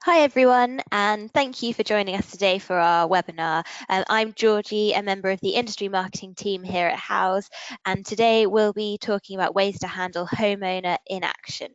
Hi everyone, and thank you for joining us today for our webinar. I'm Georgie, a member of the industry marketing team here at Houzz, and today we'll be talking about ways to handle homeowner inaction.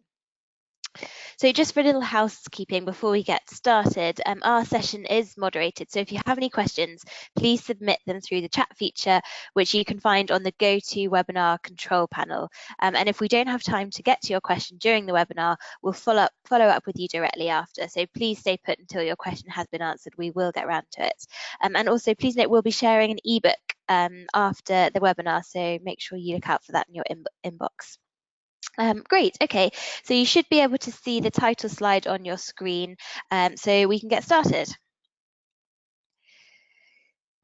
So just for a little housekeeping before we get started, our session is moderated, so if you have any questions, please submit them through the chat feature, which you can find on the GoToWebinar control panel. And if we don't have time to get to your question during the webinar, we'll follow up with you directly after. So please stay put until your question has been answered. We will get around to it. And also, please note we'll be sharing an ebook after the webinar, so make sure you look out for that in your inbox. Great, okay, so you should be able to see the title slide on your screen, so we can get started.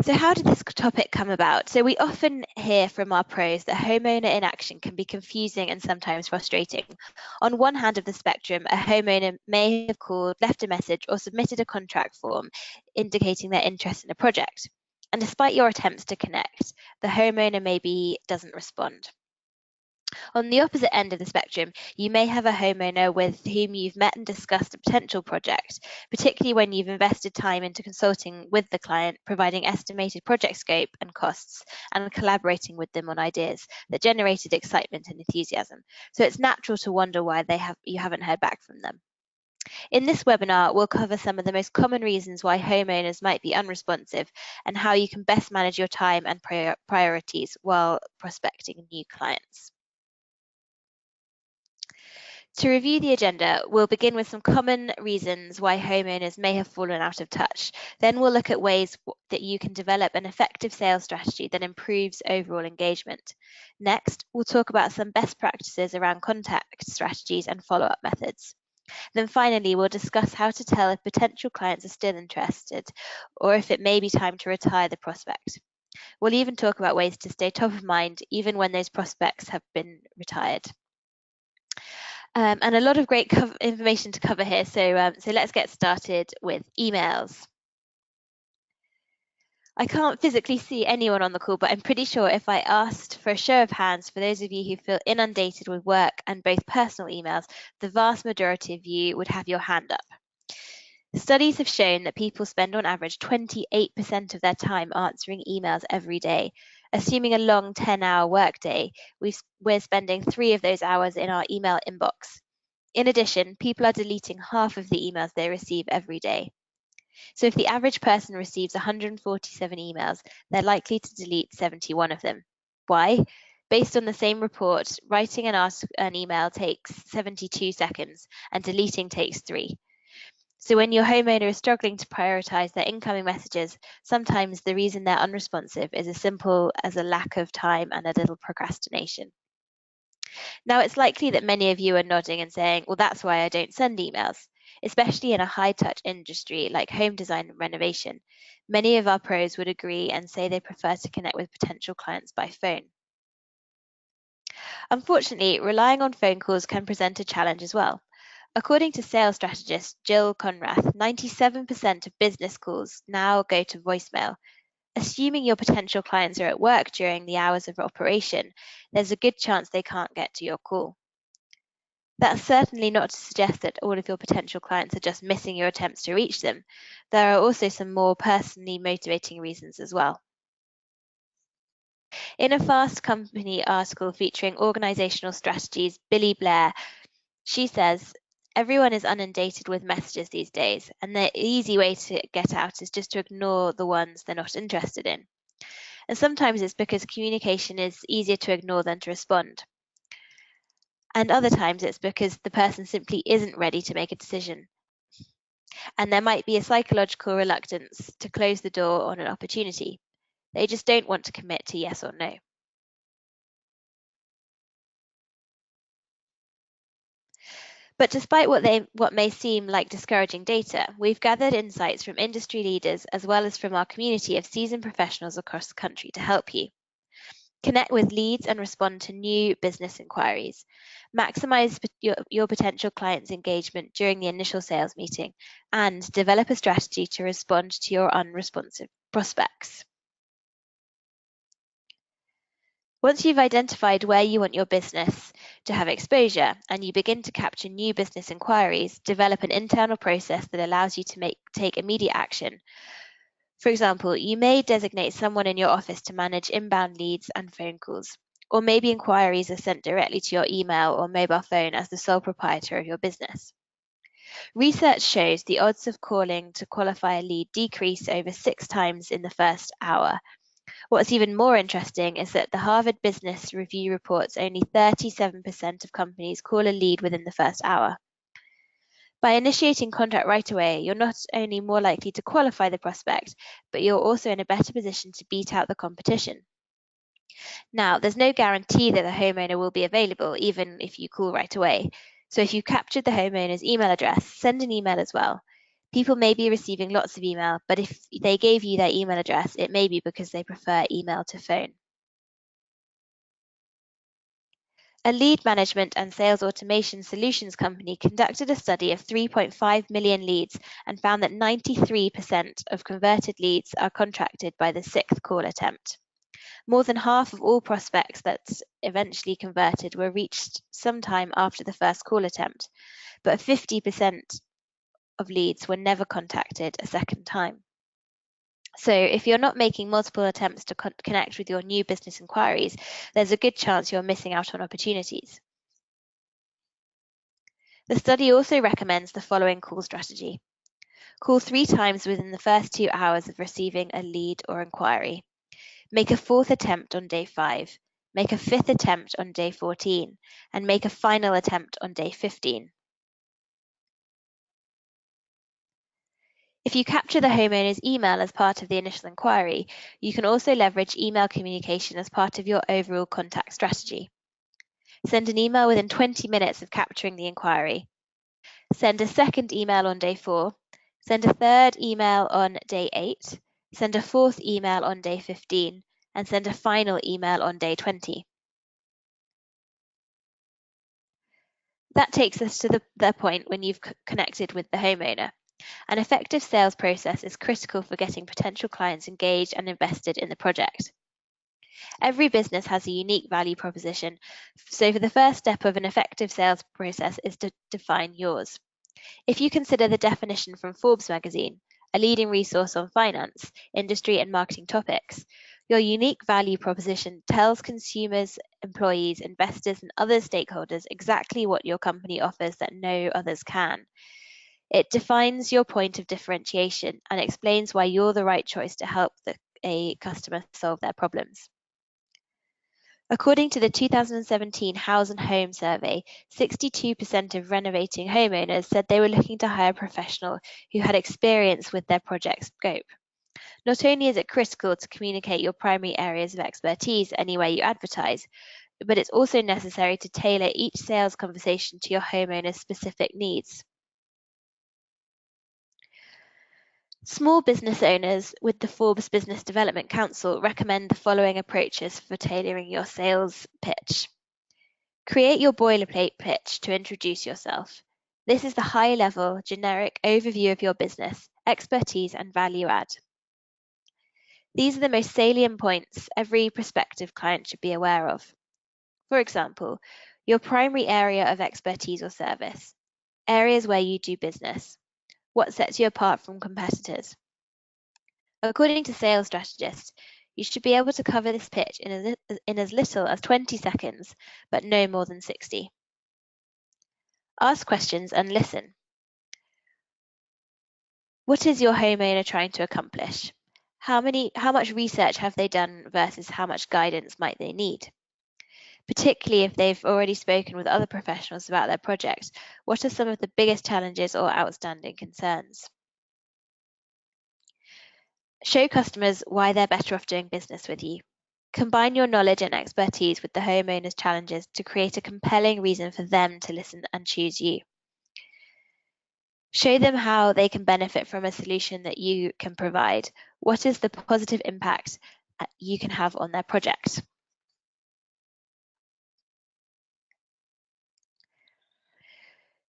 So how did this topic come about? So we often hear from our pros that homeowner inaction can be confusing and sometimes frustrating. On one hand of the spectrum, a homeowner may have called, left a message, or submitted a contract form indicating their interest in a project. And despite your attempts to connect, the homeowner maybe doesn't respond. On the opposite end of the spectrum, you may have a homeowner with whom you've met and discussed a potential project, particularly when you've invested time into consulting with the client, providing estimated project scope and costs, and collaborating with them on ideas that generated excitement and enthusiasm. So it's natural to wonder why you haven't heard back from them. In this webinar, we'll cover some of the most common reasons why homeowners might be unresponsive and how you can best manage your time and priorities while prospecting new clients. To review the agenda, we'll begin with some common reasons why homeowners may have fallen out of touch. Then we'll look at ways that you can develop an effective sales strategy that improves overall engagement. Next, we'll talk about some best practices around contact strategies and follow-up methods. Then finally, we'll discuss how to tell if potential clients are still interested or if it may be time to retire the prospect. We'll even talk about ways to stay top of mind even when those prospects have been retired. And a lot of great information to cover here, so let's get started with emails. I can't physically see anyone on the call, but I'm pretty sure if I asked for a show of hands for those of you who feel inundated with work and both personal emails, the vast majority of you would have your hand up. Studies have shown that people spend on average 28% of their time answering emails every day. Assuming a long 10-hour workday, we're spending 3 of those hours in our email inbox. In addition, people are deleting half of the emails they receive every day. So if the average person receives 147 emails, they're likely to delete 71 of them. Why? Based on the same report, writing an email takes 72 seconds and deleting takes 3. So when your homeowner is struggling to prioritize their incoming messages, sometimes the reason they're unresponsive is as simple as a lack of time and a little procrastination. Now, it's likely that many of you are nodding and saying, well, that's why I don't send emails, especially in a high-touch industry like home design and renovation. Many of our pros would agree and say they prefer to connect with potential clients by phone. Unfortunately, relying on phone calls can present a challenge as well. According to sales strategist Jill Conrath, 97% of business calls now go to voicemail. Assuming your potential clients are at work during the hours of operation, there's a good chance they can't get to your call. That's certainly not to suggest that all of your potential clients are just missing your attempts to reach them. There are also some more personally motivating reasons as well. In a Fast Company article featuring organizational strategies, Billy Blair, she says, everyone is inundated with messages these days, and the easy way to get out is just to ignore the ones they're not interested in. And sometimes it's because communication is easier to ignore than to respond. And other times it's because the person simply isn't ready to make a decision. And there might be a psychological reluctance to close the door on an opportunity. They just don't want to commit to yes or no. But despite what may seem like discouraging data, we've gathered insights from industry leaders as well as from our community of seasoned professionals across the country to help you. Connect with leads and respond to new business inquiries. Maximize your potential clients' engagement during the initial sales meeting, and develop a strategy to respond to your unresponsive prospects. Once you've identified where you want your business to have exposure and you begin to capture new business inquiries, develop an internal process that allows you to take immediate action. For example, you may designate someone in your office to manage inbound leads and phone calls, or maybe inquiries are sent directly to your email or mobile phone as the sole proprietor of your business. Research shows the odds of calling to qualify a lead decrease over 6 times in the first hour. What's even more interesting is that the Harvard Business Review reports only 37% of companies call a lead within the first hour. By initiating contact right away, you're not only more likely to qualify the prospect, but you're also in a better position to beat out the competition. Now, there's no guarantee that the homeowner will be available, even if you call right away. So if you captured the homeowner's email address, send an email as well. People may be receiving lots of email, but if they gave you their email address, it may be because they prefer email to phone. A lead management and sales automation solutions company conducted a study of 3.5 million leads and found that 93% of converted leads are contracted by the 6th call attempt. More than half of all prospects that eventually converted were reached sometime after the first call attempt, but 50% of leads were never contacted a second time. So if you're not making multiple attempts to connect with your new business inquiries, there's a good chance you're missing out on opportunities. The study also recommends the following call strategy. Call 3 times within the first 2 hours of receiving a lead or inquiry. Make a 4th attempt on day 5. Make a 5th attempt on day 14, and make a final attempt on day 15. If you capture the homeowner's email as part of the initial inquiry, you can also leverage email communication as part of your overall contact strategy. Send an email within 20 minutes of capturing the inquiry. Send a second email on day 4. Send a third email on day 8. Send a 4th email on day 15, and send a final email on day 20. That takes us to the point when you've connected with the homeowner. An effective sales process is critical for getting potential clients engaged and invested in the project. Every business has a unique value proposition, so for the first step of an effective sales process is to define yours. If you consider the definition from Forbes magazine, a leading resource on finance, industry and marketing topics, your unique value proposition tells consumers, employees, investors and other stakeholders exactly what your company offers that no others can. It defines your point of differentiation and explains why you're the right choice to help a customer solve their problems. According to the 2017 Houzz and Home survey, 62% of renovating homeowners said they were looking to hire a professional who had experience with their project scope. Not only is it critical to communicate your primary areas of expertise anywhere you advertise, but it's also necessary to tailor each sales conversation to your homeowner's specific needs. Small business owners with the Forbes Business Development Council recommend the following approaches for tailoring your sales pitch. Create your boilerplate pitch to introduce yourself. This is the high-level, generic overview of your business, expertise, and value add. These are the most salient points every prospective client should be aware of. For example, your primary area of expertise or service, areas where you do business, what sets you apart from competitors. According to sales strategists, you should be able to cover this pitch in as little as 20 seconds, but no more than 60. Ask questions and listen. What is your homeowner trying to accomplish? How much research have they done versus how much guidance might they need? Particularly if they've already spoken with other professionals about their project, what are some of the biggest challenges or outstanding concerns? Show customers why they're better off doing business with you. Combine your knowledge and expertise with the homeowner's challenges to create a compelling reason for them to listen and choose you. Show them how they can benefit from a solution that you can provide. What is the positive impact you can have on their project?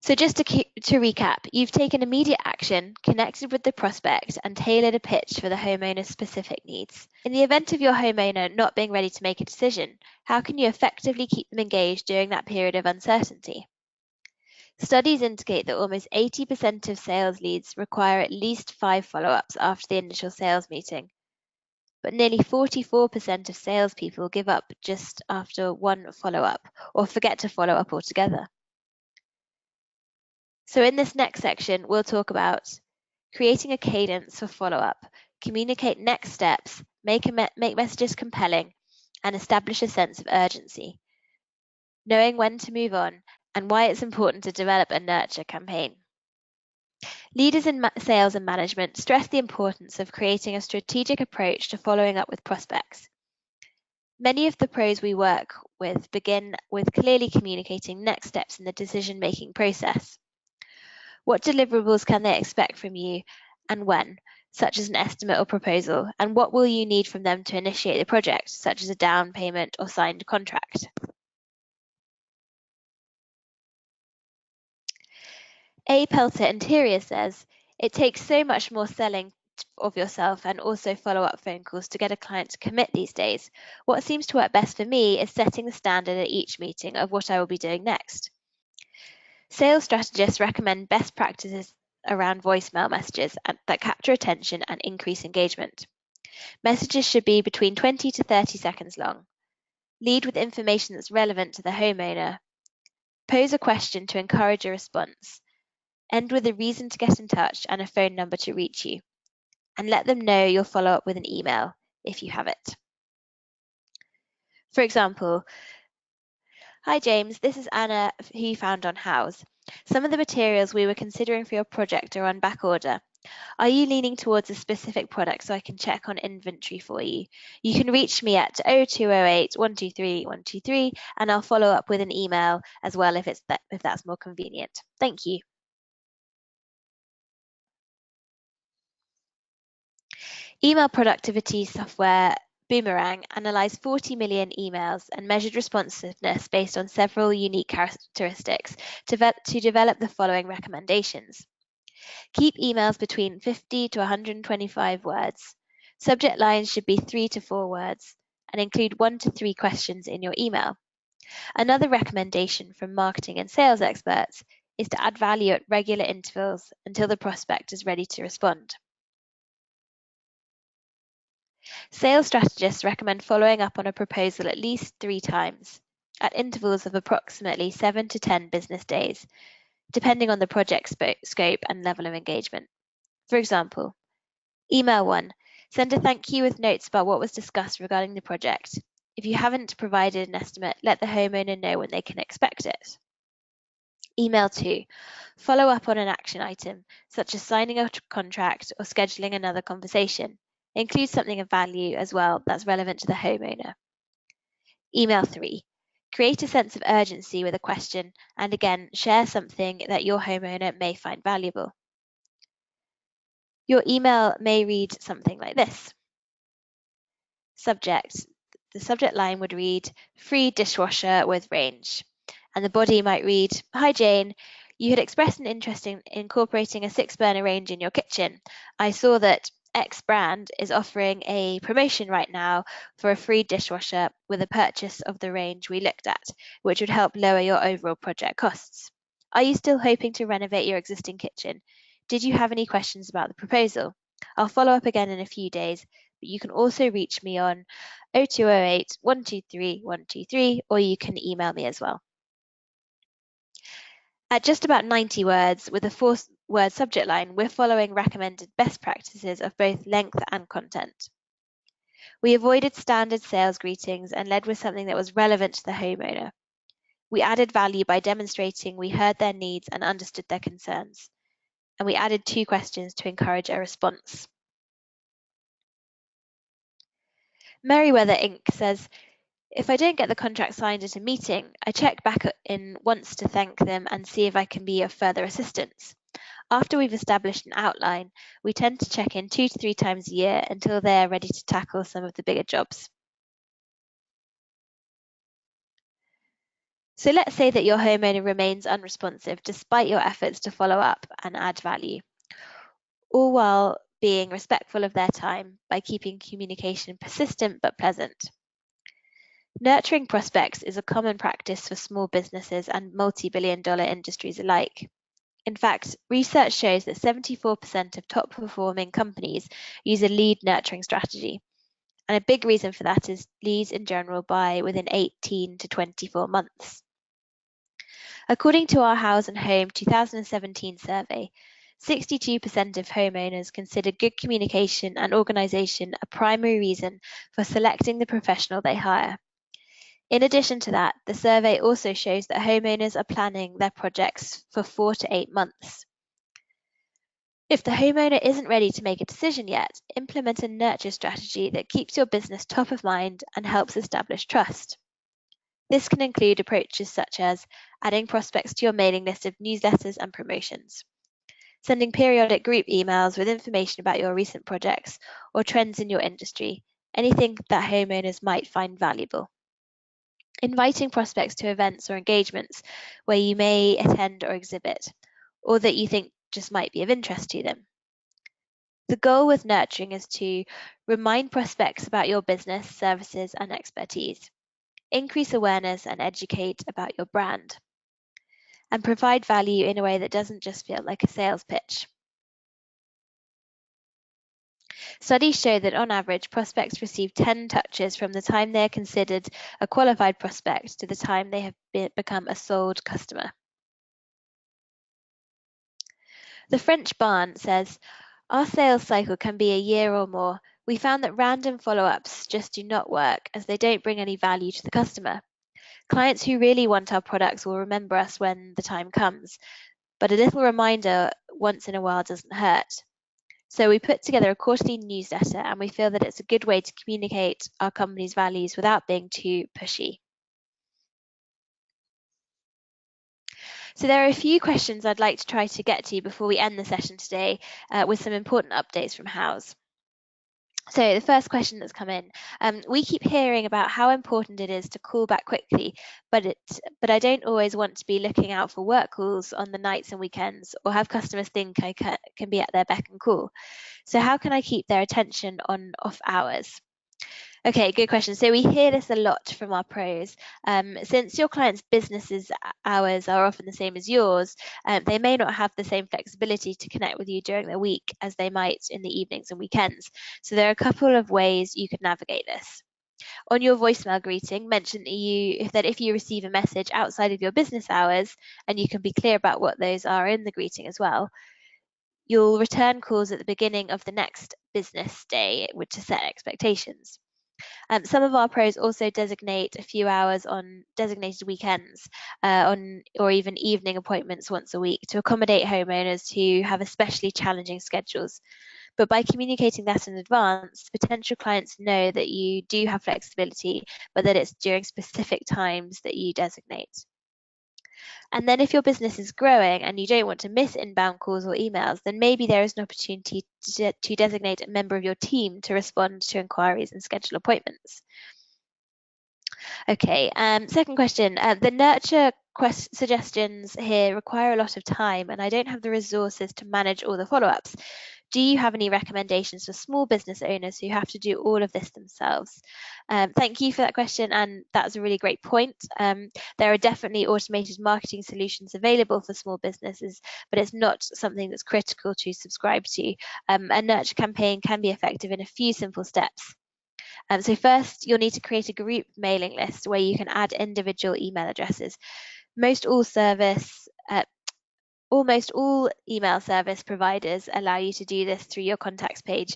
So just to recap, you've taken immediate action, connected with the prospect, and tailored a pitch for the homeowner's specific needs. In the event of your homeowner not being ready to make a decision, how can you effectively keep them engaged during that period of uncertainty? Studies indicate that almost 80% of sales leads require at least 5 follow-ups after the initial sales meeting, but nearly 44% of salespeople give up just after 1 follow-up or forget to follow up altogether. So in this next section, we'll talk about creating a cadence for follow-up, communicate next steps, make messages compelling, and establish a sense of urgency, knowing when to move on, and why it's important to develop a nurture campaign. Leaders in sales and management stress the importance of creating a strategic approach to following up with prospects. Many of the pros we work with begin with clearly communicating next steps in the decision-making process. What deliverables can they expect from you and when, such as an estimate or proposal, and what will you need from them to initiate the project, such as a down payment or signed contract? A. Pelter Interior says, it takes so much more selling of yourself and also follow-up phone calls to get a client to commit these days. What seems to work best for me is setting the standard at each meeting of what I will be doing next. Sales strategists recommend best practices around voicemail messages that capture attention and increase engagement. Messages should be between 20 to 30 seconds long. Lead with information that's relevant to the homeowner. Pose a question to encourage a response. End with a reason to get in touch and a phone number to reach you. And let them know you'll follow up with an email if you have it. For example, hi James, this is Anna who you found on Houzz. Some of the materials we were considering for your project are on back order. Are you leaning towards a specific product so I can check on inventory for you? You can reach me at 0208 123 123 and I'll follow up with an email as well if that's more convenient. Thank you. Email productivity software Boomerang analysed 40 million emails and measured responsiveness based on several unique characteristics to develop the following recommendations. Keep emails between 50 to 125 words. Subject lines should be 3 to 4 words and include 1 to 3 questions in your email. Another recommendation from marketing and sales experts is to add value at regular intervals until the prospect is ready to respond. Sales strategists recommend following up on a proposal at least 3 times, at intervals of approximately 7 to 10 business days, depending on the project scope and level of engagement. For example, email 1, send a thank you with notes about what was discussed regarding the project. If you haven't provided an estimate, let the homeowner know when they can expect it. Email 2, follow up on an action item, such as signing a contract or scheduling another conversation. Include something of value as well that's relevant to the homeowner. Email 3, create a sense of urgency with a question and again, share something that your homeowner may find valuable. Your email may read something like this. Subject. The subject line would read, free dishwasher with range. And the body might read, hi Jane, you had expressed an interest in incorporating a 6-burner range in your kitchen. I saw that X brand is offering a promotion right now for a free dishwasher with a purchase of the range we looked at, which would help lower your overall project costs. Are you still hoping to renovate your existing kitchen? Did you have any questions about the proposal? I'll follow up again in a few days, but you can also reach me on 0208 123 123 or you can email me as well. At just about 90 words with a 4-word subject line, we're following recommended best practices of both length and content. We avoided standard sales greetings and led with something that was relevant to the homeowner. We added value by demonstrating we heard their needs and understood their concerns. And we added 2 questions to encourage a response. Merriweather Inc. says, if I don't get the contract signed at a meeting, I check back in once to thank them and see if I can be of further assistance. After we've established an outline, we tend to check in 2 to 3 times a year until they're ready to tackle some of the bigger jobs. So let's say that your homeowner remains unresponsive despite your efforts to follow up and add value, all while being respectful of their time by keeping communication persistent but pleasant. Nurturing prospects is a common practice for small businesses and multi-billion-dollar industries alike. In fact, research shows that 74% of top-performing companies use a lead nurturing strategy. And a big reason for that is leads in general buy within 18 to 24 months. According to our Houzz and Home 2017 survey, 62% of homeowners consider good communication and organisation a primary reason for selecting the professional they hire. In addition to that, the survey also shows that homeowners are planning their projects for 4 to 8 months. If the homeowner isn't ready to make a decision yet, implement a nurture strategy that keeps your business top of mind and helps establish trust. This can include approaches such as adding prospects to your mailing list of newsletters and promotions, sending periodic group emails with information about your recent projects or trends in your industry, anything that homeowners might find valuable. Inviting prospects to events or engagements where you may attend or exhibit, or that you think just might be of interest to them. The goal with nurturing is to remind prospects about your business, services, and expertise, increase awareness and educate about your brand, and provide value in a way that doesn't just feel like a sales pitch. Studies show that on average, prospects receive 10 touches from the time they are considered a qualified prospect to the time they have become a sold customer. The French Barn says, "Our sales cycle can be a year or more. We found that random follow-ups just do not work as they don't bring any value to the customer. Clients who really want our products will remember us when the time comes, but a little reminder once in a while doesn't hurt. So we put together a quarterly newsletter and we feel that it's a good way to communicate our company's values without being too pushy." So there are a few questions I'd like to try to get to before we end the session today with some important updates from Houzz. So the first question that's come in, we keep hearing about how important it is to call back quickly, but I don't always want to be looking out for work calls on the nights and weekends or have customers think I can be at their beck and call. So how can I keep their attention on off hours? Okay, good question. So we hear this a lot from our pros. Since your client's business's hours are often the same as yours, they may not have the same flexibility to connect with you during the week as they might in the evenings and weekends. So there are a couple of ways you could navigate this. On your voicemail greeting, mention that if you receive a message outside of your business hours, and you can be clear about what those are in the greeting as well, you'll return calls at the beginning of the next business day to set expectations. Some of our pros also designate a few hours on designated weekends or even evening appointments once a week to accommodate homeowners who have especially challenging schedules. But by communicating that in advance, potential clients know that you do have flexibility, but that it's during specific times that you designate. And then if your business is growing and you don't want to miss inbound calls or emails, then maybe there is an opportunity to designate a member of your team to respond to inquiries and schedule appointments. Okay, second question. The nurture suggestions here require a lot of time and I don't have the resources to manage all the follow-ups. Do you have any recommendations for small business owners who have to do all of this themselves? Thank you for that question, and that's a really great point. There are definitely automated marketing solutions available for small businesses, but it's not something that's critical to subscribe to. A nurture campaign can be effective in a few simple steps. So first, you'll need to create a group mailing list where you can add individual email addresses. Almost all email service providers allow you to do this through your contacts page.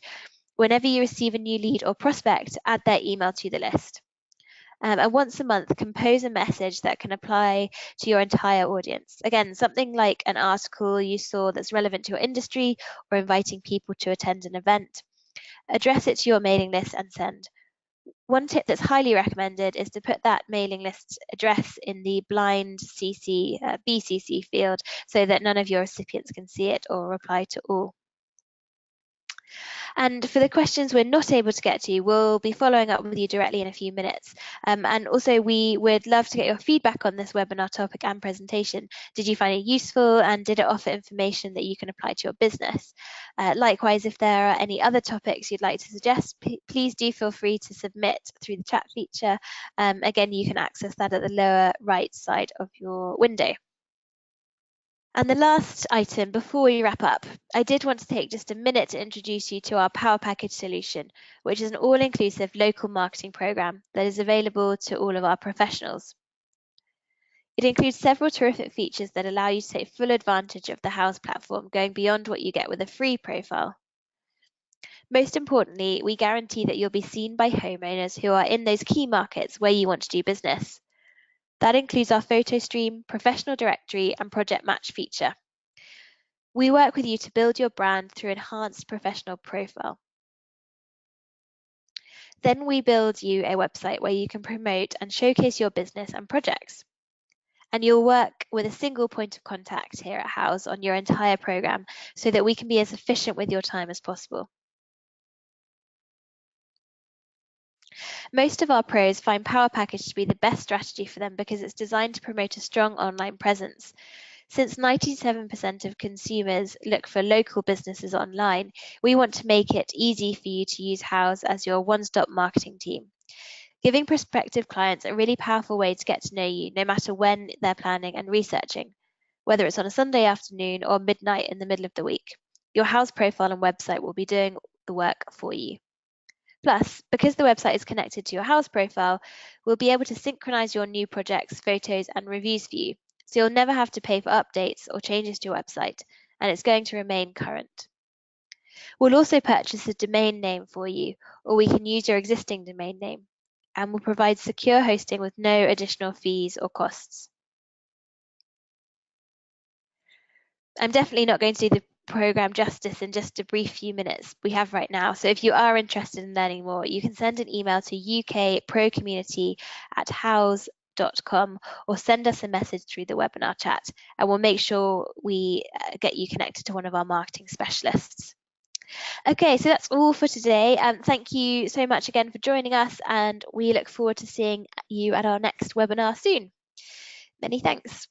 Whenever you receive a new lead or prospect, add their email to the list. And once a month, compose a message that can apply to your entire audience. Again, something like an article you saw that's relevant to your industry or inviting people to attend an event. Address it to your mailing list and send. One tip that's highly recommended is to put that mailing list address in the blind BCC field so that none of your recipients can see it or reply to all. And for the questions we're not able to get to, we'll be following up with you directly in a few minutes. And also, we would love to get your feedback on this webinar topic and presentation. Did you find it useful, and did it offer information that you can apply to your business? Likewise, if there are any other topics you'd like to suggest, please do feel free to submit through the chat feature. Again, you can access that at the lower right side of your window. And the last item before we wrap up, I did want to take just a minute to introduce you to our Power Package solution, which is an all-inclusive local marketing program that is available to all of our professionals. It includes several terrific features that allow you to take full advantage of the Houzz platform, going beyond what you get with a free profile. Most importantly, we guarantee that you'll be seen by homeowners who are in those key markets where you want to do business. That includes our photo stream, professional directory, and project match feature. We work with you to build your brand through enhanced professional profile. Then we build you a website where you can promote and showcase your business and projects. And you'll work with a single point of contact here at Houzz on your entire program so that we can be as efficient with your time as possible. Most of our pros find Power Package to be the best strategy for them because it's designed to promote a strong online presence. Since 97% of consumers look for local businesses online, we want to make it easy for you to use Houzz as your one-stop marketing team, giving prospective clients a really powerful way to get to know you no matter when they're planning and researching, whether it's on a Sunday afternoon or midnight in the middle of the week. Your Houzz profile and website will be doing the work for you. Plus, because the website is connected to your Houzz profile, we'll be able to synchronize your new projects, photos, and reviews for you. So you'll never have to pay for updates or changes to your website, and it's going to remain current. We'll also purchase a domain name for you, or we can use your existing domain name, and we'll provide secure hosting with no additional fees or costs. I'm definitely not going to do the program justice in just a brief few minutes we have right now. So if you are interested in learning more, you can send an email to ukprocommunity@houzz.com or send us a message through the webinar chat, and we'll make sure we get you connected to one of our marketing specialists. Okay, so that's all for today. Thank you so much again for joining us, and we look forward to seeing you at our next webinar soon. Many thanks.